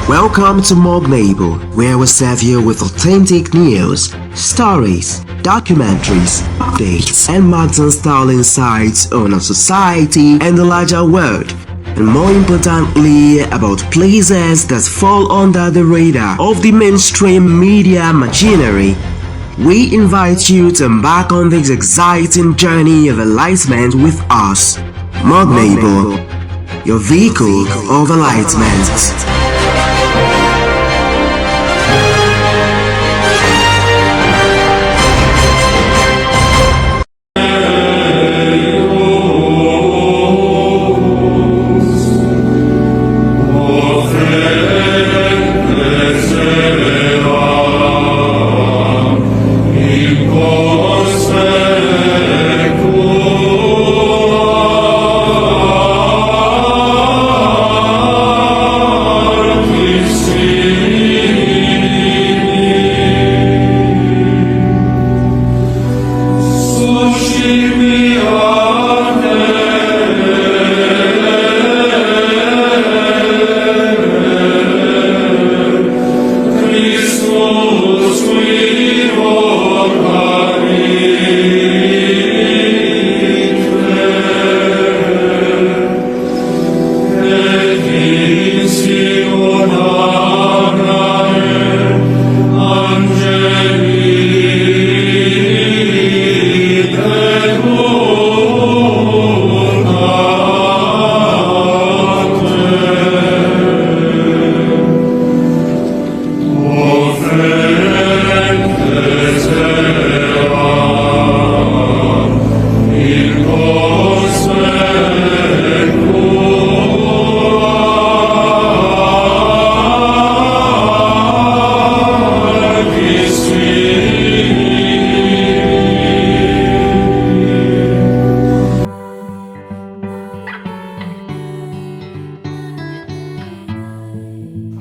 Welcome to mourning, where we serve you with authentic news, stories, documentaries, updates, and Martin-style insights on our society and the larger world. And more importantly, about places that fall under the radar of the mainstream media machinery. We invite you to embark on this exciting journey of enlightenment with us. Mourning, your vehicle of enlightenment.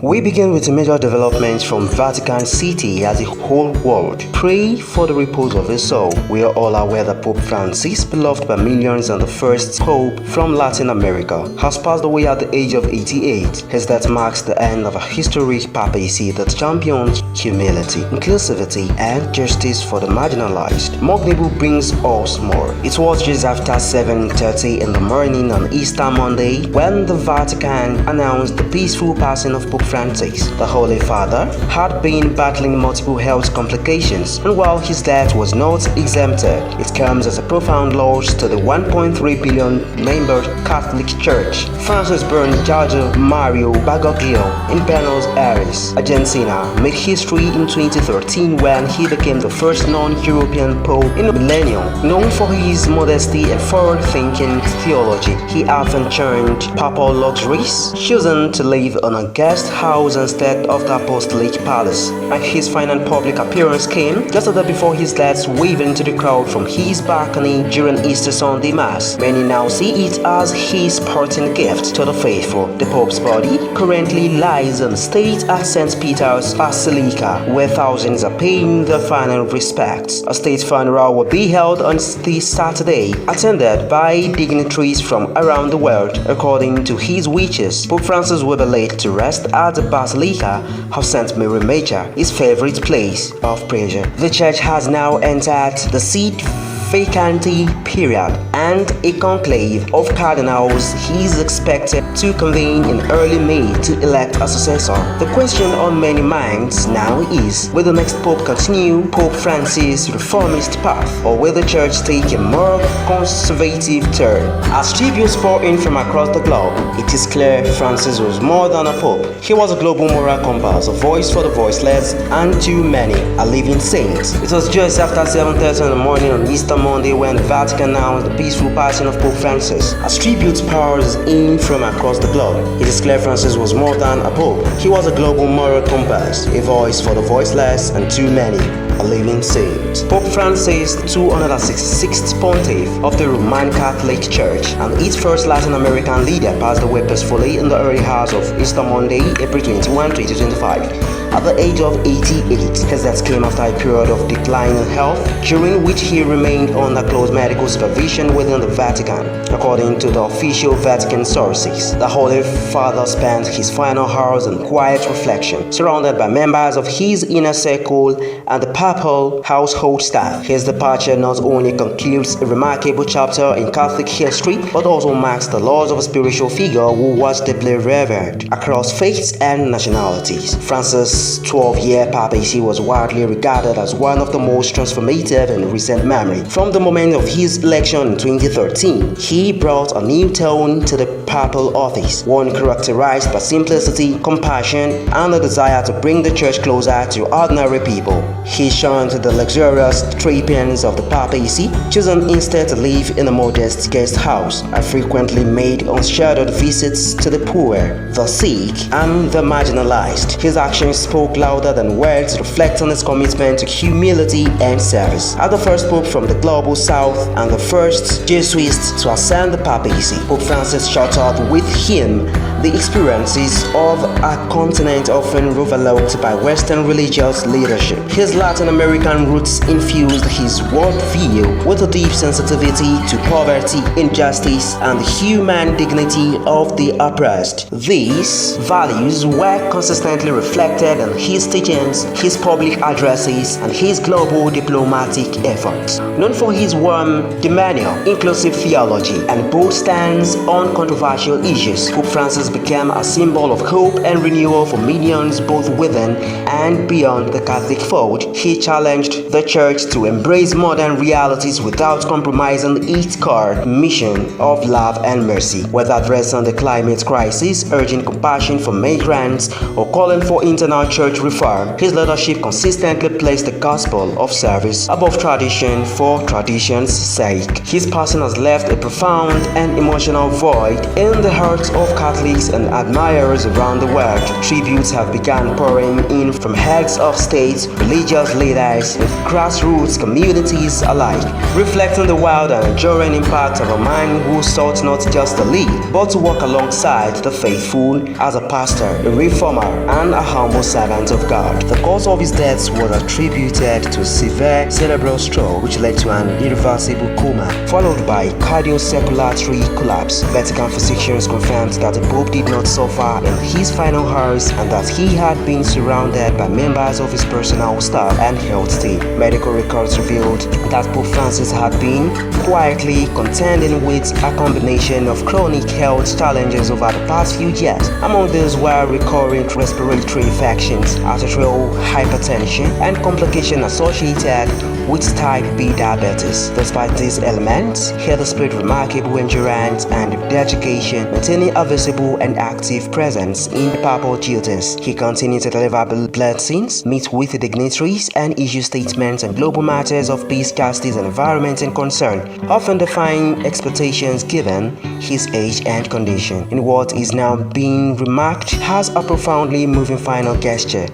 We begin with major developments from Vatican City as the whole world pray for the repose of his soul. We are all aware that PopeFrancis, beloved by millions and the first Pope from Latin America, has passed away at the age of 88. His death marks the end of a historic papacy that champions humility, inclusivity, and justice for the marginalized. Mourning brings us more. It was just after 7:30 in the morning on Easter Monday when the Vatican announced the peaceful passing of Pope Francis. The Holy Father had been battling multiple health complications, and while his death was not exempted, it comes as a profound loss to the 1.3 billion member Catholic Church. Francis born Jorge Mario Bergoglio in Buenos Aires, Argentina, made history in 2013 when he became the first non-European pope in a millennium. Known for his modesty and forward-thinking theology, he often churned papal luxuries, choosing to live on a guest house instead of the apostolic palace. And his final public appearance came just a day before his death, waving into the crowd from his balcony during Easter Sunday Mass. Many now see it as his parting gift to the faithful. The Pope's body currently lies on state at St. Peter's Basilica, where thousands are paying their final respects. A state funeral will be held on this Saturday, attended by dignitaries from around the world. According to his wishes, Pope Francis will be laid to rest at the Basilica of St. Mary Major, his favorite place of prayer. The church has now entered the sede vacante period, and a conclave of cardinals is expected to convene in early May to elect a successor. The question on many minds now is, will the next pope continue Pope Francis' reformist path, or will the church take a more conservative turn? As tributes pour in from across the globe, it is clear Francis was more than a pope. He was a global moral compass, a voice for the voiceless, and to many, a living saint. It was just after 7:30 in the morning on Easter Monday when the Vatican announced the peaceful passing of Pope Francis. As tributes pours in from across the globe, it is clear Francis was more than a pope. He was a global moral compass, a voice for the voiceless and too many, a living saint. Pope Francis, 266th pontiff of the Roman Catholic Church and its first Latin American leader, passed away peacefully in the early hours of Easter Monday, April 21, 2025. At the age of 88, his death came after a period of decline in health, during which he remained under close medical supervision within the Vatican. According to the official Vatican sources, the Holy Father spent his final hours in quiet reflection, surrounded by members of his inner circle and the papal household staff. His departure not only concludes a remarkable chapter in Catholic history, but also marks the loss of a spiritual figure who was deeply revered across faiths and nationalities. Francis' 12-year papacy was widely regarded as one of the most transformative in recent memory. From the moment of his election in 2013, he brought a new tone to the papal office, one characterized by simplicity, compassion, and a desire to bring the church closer to ordinary people. He shunned the luxurious trappings of the papacy, choosing instead to live in a modest guest house. I frequently made unscheduled visits to the poor, the sick, and the marginalized. His actions spoke louder than words, reflecting his commitment to humility and service. As the first pope from the global south and the first Jesuit to ascend the papacy, Pope Francis shut out with him the experiences of a continent often overlooked by Western religious leadership. His Latin American roots infused his worldview with a deep sensitivity to poverty, injustice, and the human dignity of the oppressed. These values were consistently reflected in his teachings, his public addresses, and his global diplomatic efforts. Known for his warm demeanor, inclusive theology, and bold stance on controversial issues, Pope Francis became a symbol of hope and renewal for millions both within and beyond the Catholic fold. He challenged the Church to embrace modern realities without compromising its core mission of love and mercy. Whether addressing the climate crisis, urging compassion for migrants, or calling for internal church reform, his leadership consistently placed the gospel of service above tradition for tradition's sake. His passing has left a profound and emotional void in the hearts of Catholics and admirers around the world. Tributes have begun pouring in from heads of states, religious leaders, and grassroots communities alike, reflecting the wild and enduring impact of a man who sought not just to lead, but to walk alongside the faithful as a pastor, a reformer, and a humble servant of God. The cause of his death was attributed to severe cerebral stroke, which led to an irreversible coma, followed by cardiocirculatory collapse. Vatican physicians confirmed that the Pope did not suffer in his final hours and that he had been surrounded by members of his personal staff and health team. Medical records revealed that Pope Francis had been quietly contending with a combination of chronic health challenges over the past few years. Among these were recurrent respiratory infections, arterial hypertension, and complications associated with type B diabetes. Despite these elements, he displayed remarkable endurance and dedication, maintaining a visible and active presence in the papal duties. He continued to deliver blessings, meet with dignitaries, and issue statements on global matters of peace, justice, and environment and concern, often defying expectations given his age and condition. In what is now being remarked as a profoundly moving final gesture,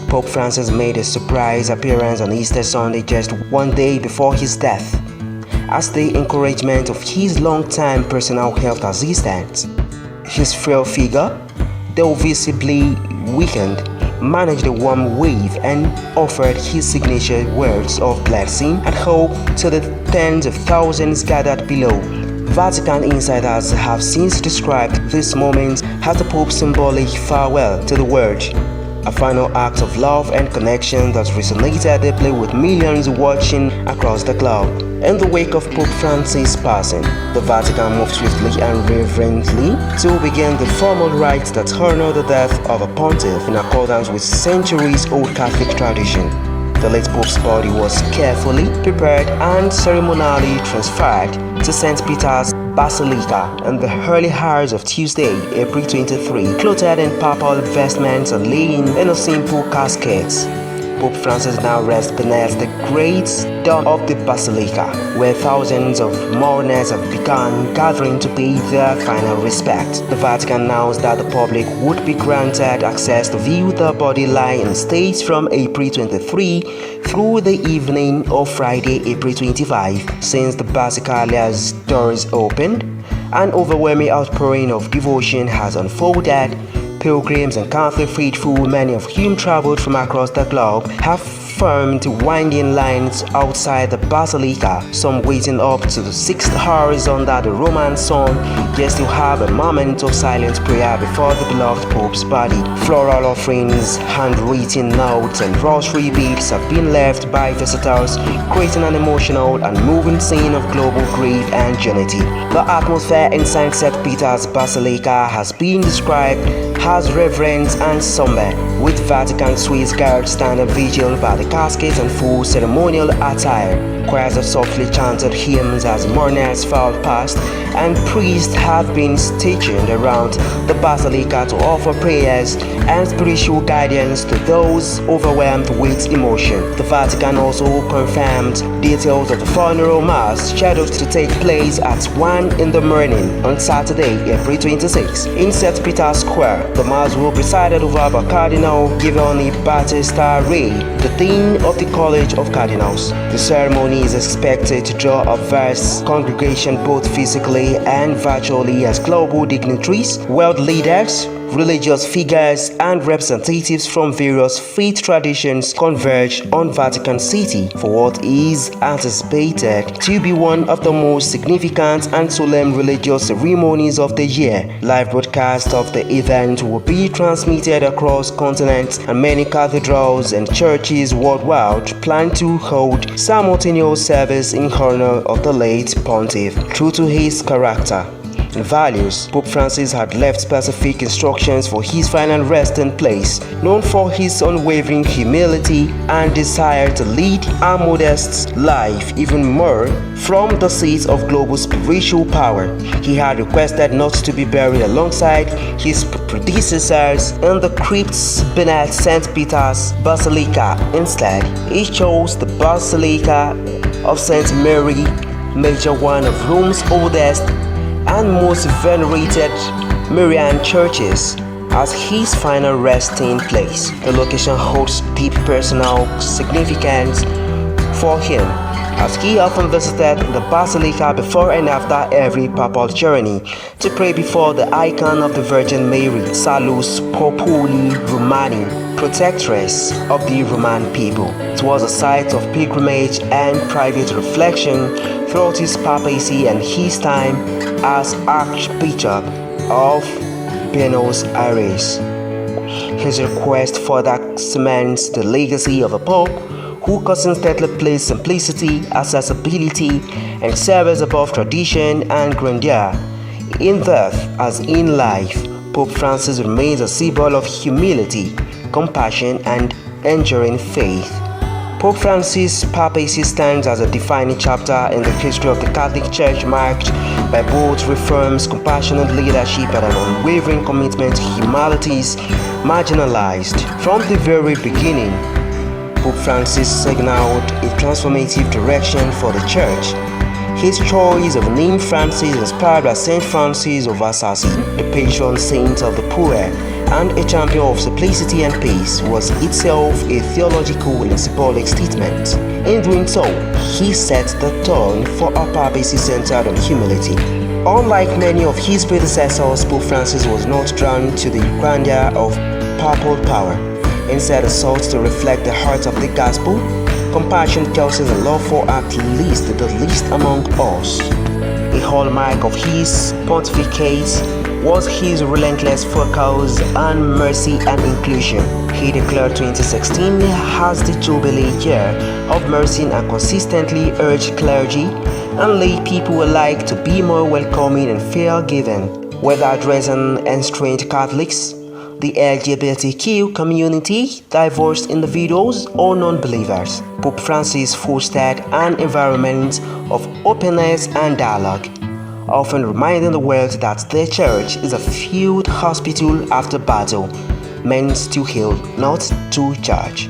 Pope Francis made a surprise appearance on Easter Sunday just one day before his death, as the encouragement of his long-time personal health assistant. His frail figure, though visibly weakened, managed a warm wave and offered his signature words of blessing and hope to the tens of thousands gathered below. Vatican insiders have since described this moment as the Pope's symbolic farewell to the world, a final act of love and connection that resonated deeply with millions watching across the globe. In the wake of Pope Francis' passing, the Vatican moved swiftly and reverently to begin the formal rites that honor the death of a pontiff in accordance with centuries-old Catholic tradition. The late Pope's body was carefully prepared and ceremonially transferred to St. Peter's Basilica in the early hours of Tuesday, April 23, clothed in papal vestments and laying in a simple casket. Pope Francis now rests beneath the great dome of the Basilica, where thousands of mourners have begun gathering to pay their final respect. The Vatican announced that the public would be granted access to view the body lying in state from April 23 through the evening of Friday, April 25. Since the Basilica's doors opened, an overwhelming outpouring of devotion has unfolded. Pilgrims and Catholic faithful, many of whom traveled from across the globe, have formed winding lines outside the Basilica, some waiting up to the 6th hours under the Roman sun just to have a moment of silent prayer before the beloved Pope's body. Floral offerings, handwritten notes, and rosary beads have been left by visitors, creating an emotional and moving scene of global grief and unity. The atmosphere inside St. Peter's Basilica has been described as reverent and somber, with Vatican Swiss guards standing vigil by the casket and full ceremonial attire. Choirs of softly chanted hymns as mourners filed past, and priests have been stationed around the Basilica to offer prayers and spiritual guidance to those overwhelmed with emotion. The Vatican also confirmed details of the funeral mass scheduled to take place at 1 in the morning on Saturday, April 26, in St. Peter's Square. The mass will be presided over by Cardinal Giovanni Battista Re, the Dean of the College of Cardinals. The ceremony is expected to draw a vast congregation both physically and virtually as global dignitaries, world leaders, religious figures, and representatives from various faith traditions converge on Vatican City for what is anticipated to be one of the most significant and solemn religious ceremonies of the year. Live broadcast of the event will be transmitted across continents, and many cathedrals and churches worldwide plan to hold simultaneous service in honor of the late pontiff. True to his character and values, Pope Francis had left specific instructions for his final resting place. Known for his unwavering humility and desire to lead a modest life even more from the seat of global spiritual power, he had requested not to be buried alongside his predecessors in the crypts beneath St. Peter's Basilica. Instead, he chose the Basilica of St. Mary, Major, one of Rome's oldest and most venerated Marian churches, as his final resting place. The location holds deep personal significance for him, as he often visited the Basilica before and after every papal journey to pray before the icon of the Virgin Mary, Salus Populi Romani, protectress of the Roman people. It was a site of pilgrimage and private reflection throughout his papacy and his time as Archbishop of Buenos Aires. His request further cements the legacy of a pope who consistently placed simplicity, accessibility, and service above tradition and grandeur. In death as in life, Pope Francis remains a symbol of humility, compassion, and enduring faith. Pope Francis' papacy stands as a defining chapter in the history of the Catholic Church, marked by both reforms, compassionate leadership, and an unwavering commitment to humanity's marginalized. From the very beginning, Pope Francis signaled a transformative direction for the Church. His choice of the name Francis, inspired by Saint Francis of Assisi, the patron saint of the poor and a champion of simplicity and peace, was itself a theological and symbolic statement. In doing so, he set the tone for a papacy centered on humility. Unlike many of his predecessors, Pope Francis was not drawn to the grandeur of papal power. Instead, sought to reflect the heart of the gospel, compassion, justice, and love for at least the least among us. A hallmark of his pontificate was his relentless focus on mercy and inclusion. He declared 2016 as the Jubilee year of mercy and consistently urged clergy and lay people alike to be more welcoming and forgiving, whether addressing estranged Catholics, the LGBTQ community, divorced individuals, or non-believers. Pope Francis fostered an environment of openness and dialogue, often reminding the world that the Church is a field hospital after battle, meant to heal, not to judge.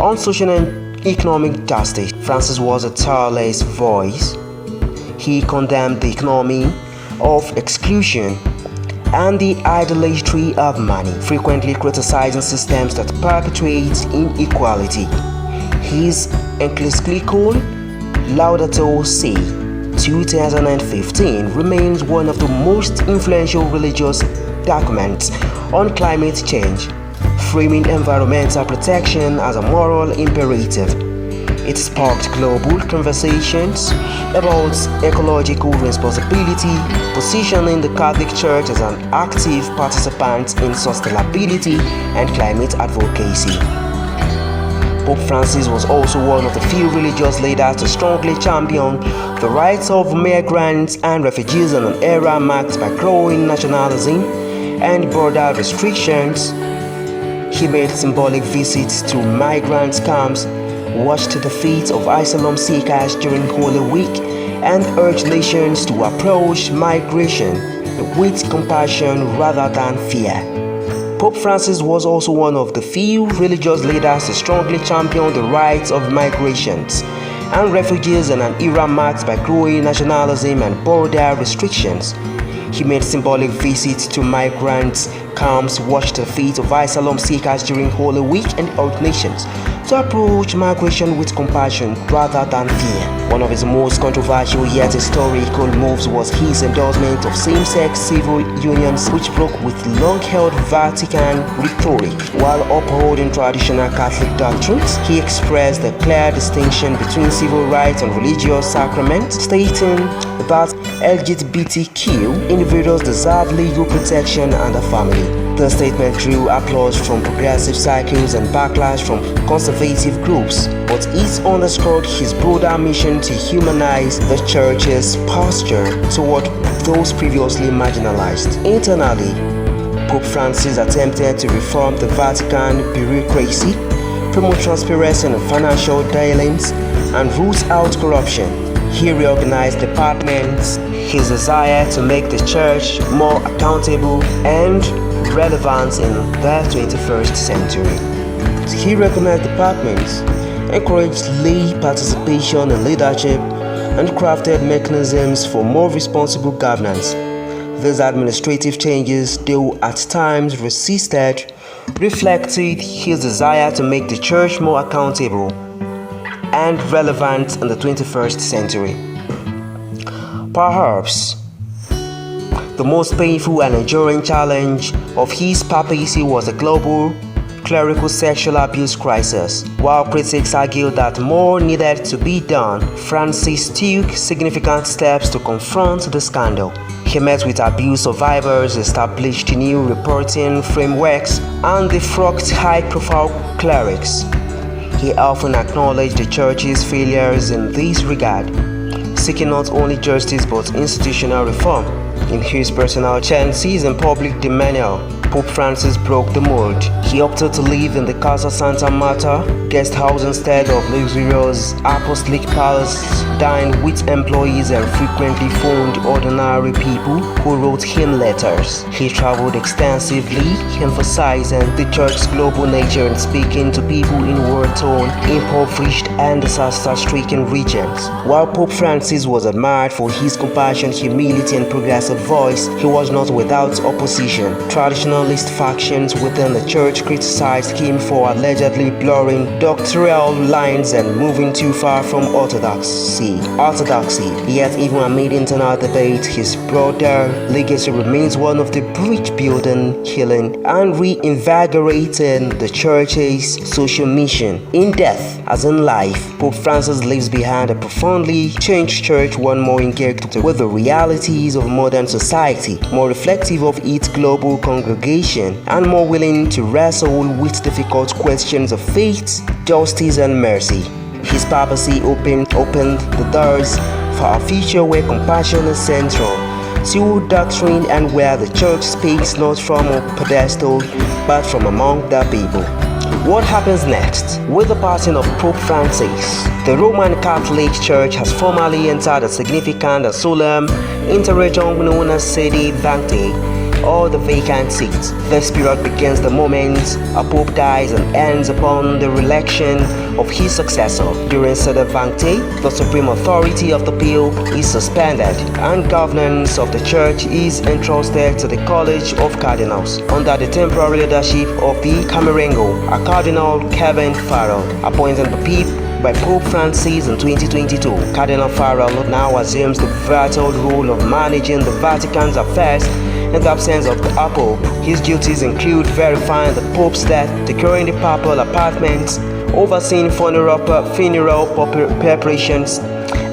On social and economic justice, Francis was a tireless voice. He condemned the economy of exclusion and the idolatry of money, frequently criticizing systems that perpetuate inequality. His encyclical Laudato Si 2015 remains one of the most influential religious documents on climate change, framing environmental protection as a moral imperative. It sparked global conversations about ecological responsibility, positioning the Catholic Church as an active participant in sustainability and climate advocacy. Pope Francis was also one of the few religious leaders to strongly champion the rights of migrants and refugees in an era marked by growing nationalism and border restrictions. He made symbolic visits to migrant camps, watched the fate of asylum seekers during Holy Week, and urged nations to approach migration with compassion rather than fear. Pope Francis was also one of the few religious leaders to strongly champion the rights of migrants and refugees in an era marked by growing nationalism and border restrictions. He made symbolic visits to migrant camps, watched the fate of asylum seekers during Holy Week, and urged nations to approach migration with compassion rather than fear. One of his most controversial yet historical moves was his endorsement of same-sex civil unions, which broke with long-held Vatican rhetoric. While upholding traditional Catholic doctrines, he expressed a clear distinction between civil rights and religious sacraments, stating that LGBTQ individuals deserve legal protection and a family. The statement drew applause from progressive circles and backlash from conservative groups, but it underscored his broader mission to humanize the Church's posture toward those previously marginalized. Internally, Pope Francis attempted to reform the Vatican bureaucracy, promote transparency in financial dealings, and root out corruption. He reorganized departments. His desire to make the Church more accountable and relevant in the 21st century. He recognized departments, encouraged lay participation in leadership, and crafted mechanisms for more responsible governance. These administrative changes, though at times resisted, reflected his desire to make the Church more accountable and relevant in the 21st century. Perhaps the most painful and enduring challenge of his papacy was the global clerical sexual abuse crisis. While critics argued that more needed to be done, Francis took significant steps to confront the scandal. He met with abuse survivors, established new reporting frameworks, and defrocked high-profile clerics. He often acknowledged the Church's failures in this regard, seeking not only justice but institutional reform. In his personal chances and public demeanor, Pope Francis broke the mold. He opted to live in the Casa Santa Marta guest house instead of luxurious apostolic palace, dined with employees, and frequently phoned ordinary people who wrote him letters. He traveled extensively, emphasizing the Church's global nature and speaking to people in war-torn, impoverished, and disaster-stricken regions. While Pope Francis was admired for his compassion, humility, and progressive voice, he was not without opposition. Traditionalist factions within the Church criticized him for allegedly blurring doctrinal lines and moving too far from orthodoxy. Yet even amid internal debate, his broader legacy remains one of the bridge-building, healing, and reinvigorating the Church's social mission. In death, as in life, Pope Francis leaves behind a profoundly changed Church, one more engaged with the realities of modern society, more reflective of its global congregation, and more willing to wrestle with difficult questions of faith, justice, and mercy. His papacy opened the doors for a future where compassion is central to doctrine and where the Church speaks not from a pedestal but from among the people. What happens next? With the passing of Pope Francis, the Roman Catholic Church has formally entered a significant and solemn interregnum known as sede, vacante, or the vacant seat. This period begins the moment a pope dies and ends upon the re-election of his successor. During sede, vacante, the supreme authority of the pope is suspended and governance of the church is entrusted to the College of Cardinals under the temporary leadership of the Camerengo, a Cardinal Kevin Farrell, appointed by Pope Francis in 2022. Cardinal Farrell now assumes the vital role of managing the Vatican's affairs in the absence of the Pope. His duties include verifying the Pope's death, decorating the papal apartments, overseeing funeral preparations,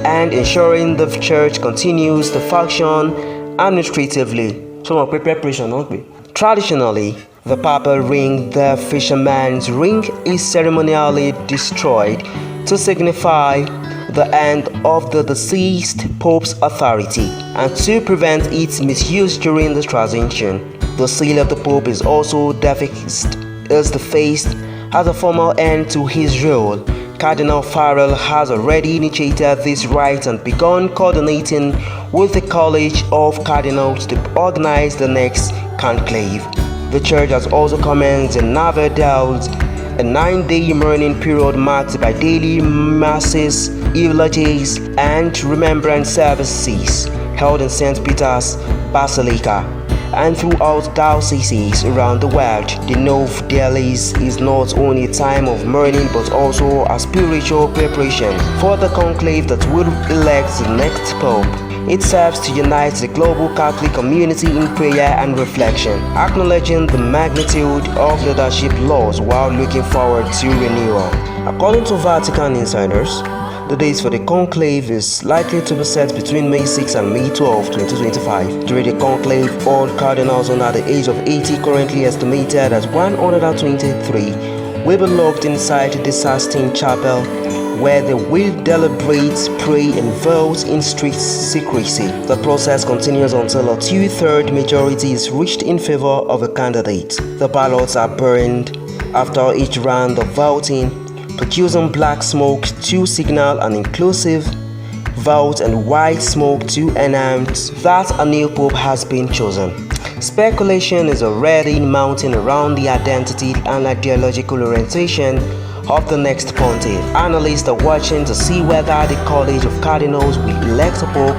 and ensuring the church continues to function administratively. So, preparation, not we. Traditionally, the papal ring, the fisherman's ring, is ceremonially destroyed to signify the end of the deceased pope's authority and to prevent its misuse during the transition. The seal of the pope is also defaced as the face as a formal end to his rule. Cardinal Farrell has already initiated this rite and begun coordinating with the College of Cardinals to organize the next conclave. The church has also commenced in Navidad, a 9-day mourning period marked by daily masses, eulogies, and remembrance services held in St. Peter's Basilica and throughout dioceses around the world. The Nov Dies is not only a time of mourning but also a spiritual preparation for the conclave that will elect the next pope. It serves to unite the global Catholic community in prayer and reflection, acknowledging the magnitude of leadership loss while looking forward to renewal. According to Vatican insiders, the dates for the conclave is likely to be set between May 6 and May 12, 2025. During the conclave, all cardinals under the age of 80, currently estimated as 123, will be locked inside the Sistine Chapel, where they will deliberate, pray, and vote in strict secrecy. The process continues until a 2/3 majority is reached in favor of a candidate. The ballots are burned after each round of voting, producing black smoke to signal an inclusive vote and white smoke to announce that a new pope has been chosen. Speculation is already mounting around the identity and ideological orientation of the next pontiff. Analysts are watching to see whether the College of Cardinals will elect a pope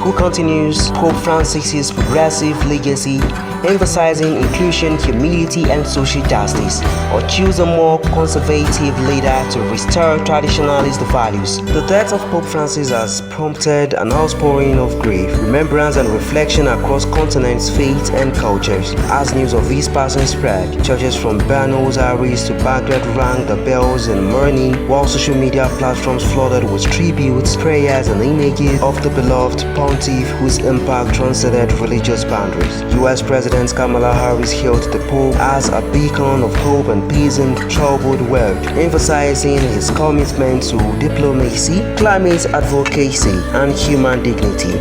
who continues Pope Francis's progressive legacy, emphasizing inclusion, humility, and social justice, or choose a more conservative leader to restore traditionalist values. The death of Pope Francis has prompted an outpouring of grief, remembrance, and reflection across continents, faiths, and cultures. As news of his passing spread, churches from Buenos Aires to Baghdad rang the bells in mourning, while social media platforms flooded with tributes, prayers, and images of the beloved pontiff whose impact transcended religious boundaries. U.S. President Kamala Harris hailed the Pope as a beacon of hope and peace in the troubled world, emphasizing his commitment to diplomacy, climate advocacy, and human dignity.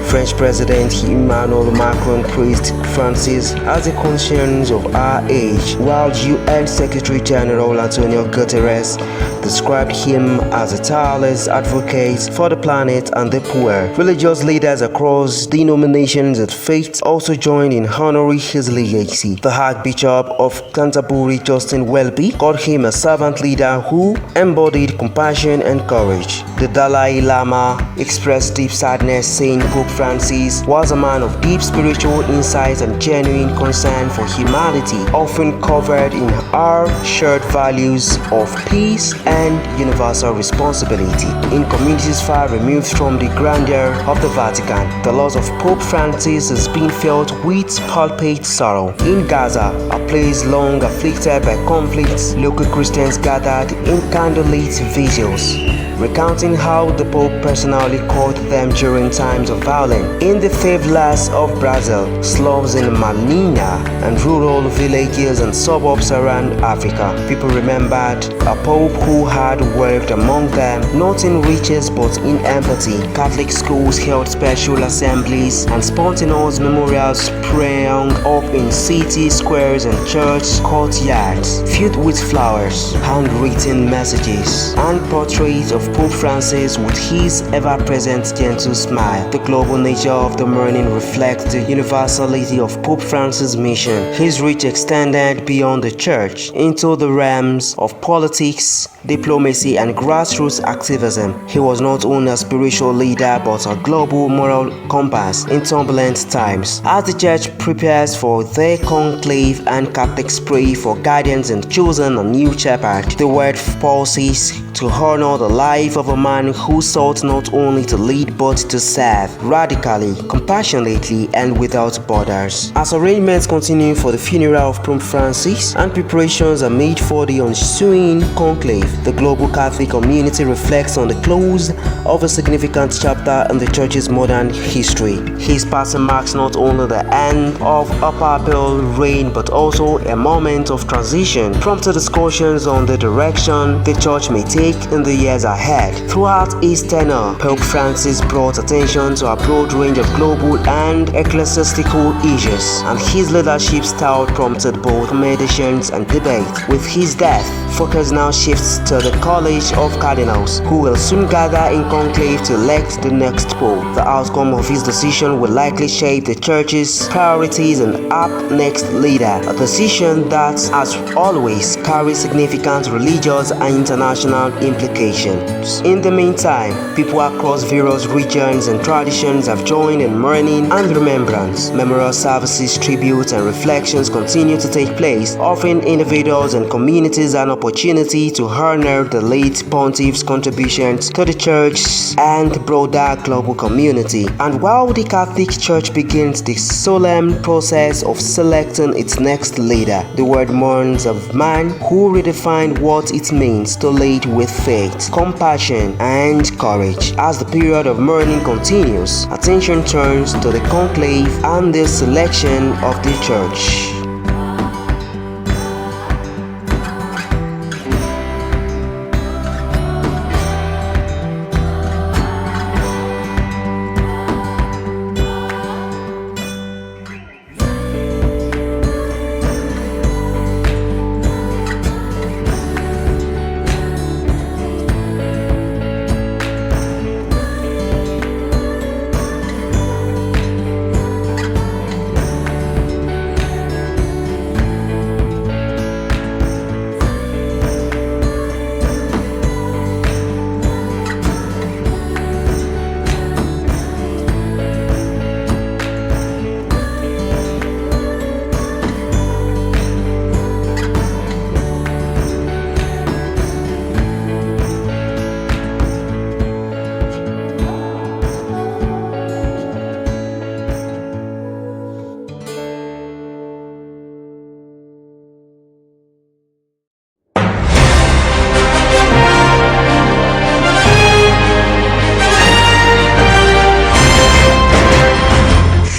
French President Emmanuel Macron praised Francis as a conscience of our age, while UN Secretary General Antonio Guterres described him as a tireless advocate for the planet and the poor. Religious leaders across denominations and faiths also joined in honoring his legacy. The Archbishop of Canterbury, Justin Welby, called him a servant leader who embodied compassion and courage. The Dalai Lama expressed deep sadness, saying Pope Francis was a man of deep spiritual insight and genuine concern for humanity, often covered in our shared values of peace and universal responsibility. In communities far removed from the grandeur of the Vatican, the loss of Pope Francis is being felt with palpable sorrow. In Gaza, a place long afflicted by conflicts, local Christians gathered in candlelit vigils, recounting how the Pope personally called them during times of violence. In the favelas of Brazil, slums in Manina, and rural villages and suburbs around Africa, people remembered a Pope who had worked among them, not in riches but in empathy. Catholic schools held special assemblies and spontaneous memorials sprang up in city squares and church courtyards, filled with flowers, handwritten messages, and portraits of Pope Francis with his ever-present gentle smile. The global nature of the mourning reflects the universality of Pope Francis' mission. His reach extended beyond the church into the realms of politics, diplomacy, and grassroots activism. He was not only a spiritual leader but a global moral compass in turbulent times. As the church prepares for their conclave and Catholics pray for guidance and chosen a new shepherd, the word pauses to honor the life of a man who sought not only to lead but to serve, radically, compassionately, and without borders. As arrangements continue for the funeral of Pope Francis and preparations are made for the ensuing conclave, the global Catholic community reflects on the close of a significant chapter in the church's modern history. His passing marks not only the end of a papal reign but also a moment of transition, prompting discussions on the direction the church may take in the years ahead. Throughout his tenure, Pope Francis brought attention to a broad range of global and ecclesiastical issues, and his leadership style prompted both meditations and debate. With his death, focus now shifts to the College of Cardinals, who will soon gather in conclave to elect the next pope. The outcome of his decision will likely shape the church's priorities and apt next leader, a decision that, as always, carries significant religious and international implications. In the meantime, people across various regions and traditions have joined in mourning and remembrance. Memorial services, tributes, and reflections continue to take place, offering individuals and communities an opportunity to honor the late pontiff's contributions to the church and broader global community. And while the Catholic Church begins the solemn process of selecting its next leader, the world mourns a man who redefined what it means to lead with faith, compassion, and courage. As the period of mourning continues, attention turns to the conclave and the selection of the church.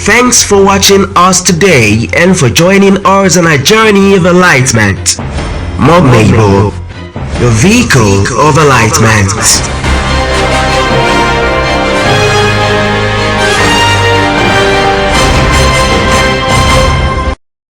Thanks for watching us today and for joining us on our journey of enlightenment. Mourning, your vehicle of enlightenment.